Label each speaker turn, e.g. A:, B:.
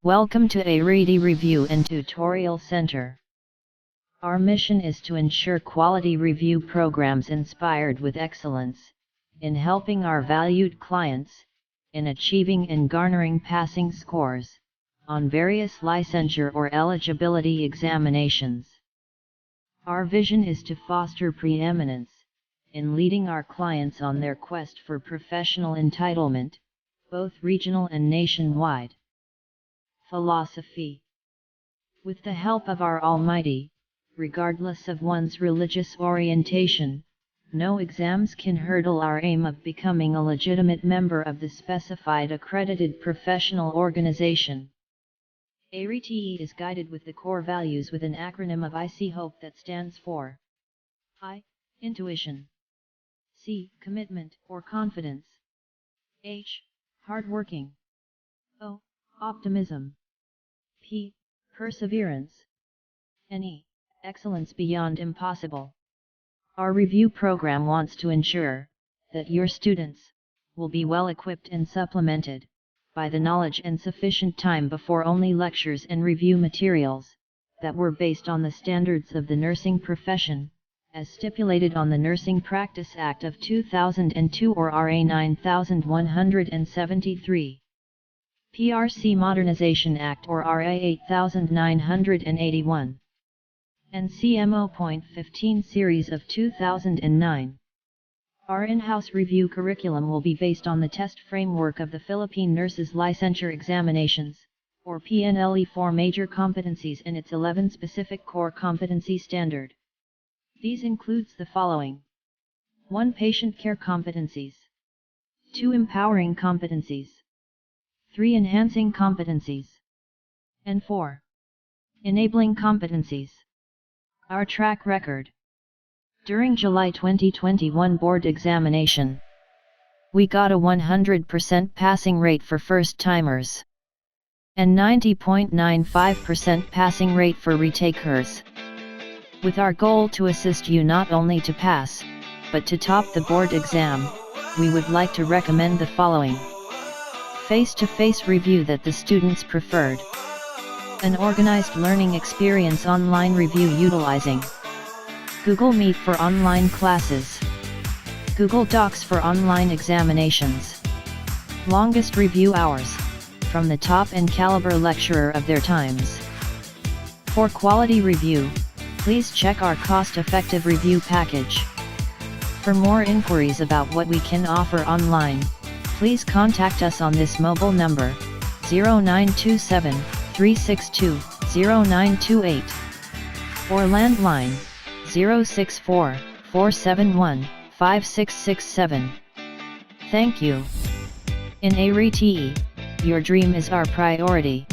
A: Welcome to Arete Review and Tutorial Center. Our mission is to ensure quality review programs inspired with excellence, in helping our valued clients, in achieving and garnering passing scores, on various licensure or eligibility examinations. Our vision is to foster preeminence, in leading our clients on their quest for professional entitlement, both regional and nationwide. Philosophy. With the help of our Almighty, regardless of one's religious orientation, no exams can hurdle our aim of becoming a legitimate member of the specified accredited professional organization. Arete is guided with the core values with an acronym of IC Hope that stands for I. Intuition, C. Commitment or confidence, H. Hardworking, O. Optimism, P. Perseverance, and E. Excellence beyond impossible. Our review program wants to ensure that your students will be well equipped and supplemented by the knowledge and sufficient time before only lectures and review materials that were based on the standards of the nursing profession, as stipulated on the Nursing Practice Act of 2002 or RA 9173. PRC Modernization Act or RA 8981, and CMO.15 Series of 2009. Our in-house review curriculum will be based on the test framework of the Philippine Nurses Licensure Examinations, or PNLE, for major competencies in its 11 specific core competency standard. These includes the following: 1. Patient care competencies, 2. Empowering competencies, 3. Enhancing competencies, and 4. Enabling competencies. Our track record. During July 2021 board examination, we got a 100% passing rate for first-timers, and 90.95% passing rate for retakers. With our goal to assist you not only to pass, but to top the board exam, we would like to recommend the following: face-to-face review that the students preferred, an organized learning experience online review utilizing Google Meet for online classes, Google Docs for online examinations, longest review hours, from the top and caliber lecturer of their times. For quality review, please check our cost-effective review package. For more inquiries about what we can offer online, please contact us on this mobile number, 0927 362 0928, or landline, 064 471 5667. Thank you. In Arete, your dream is our priority.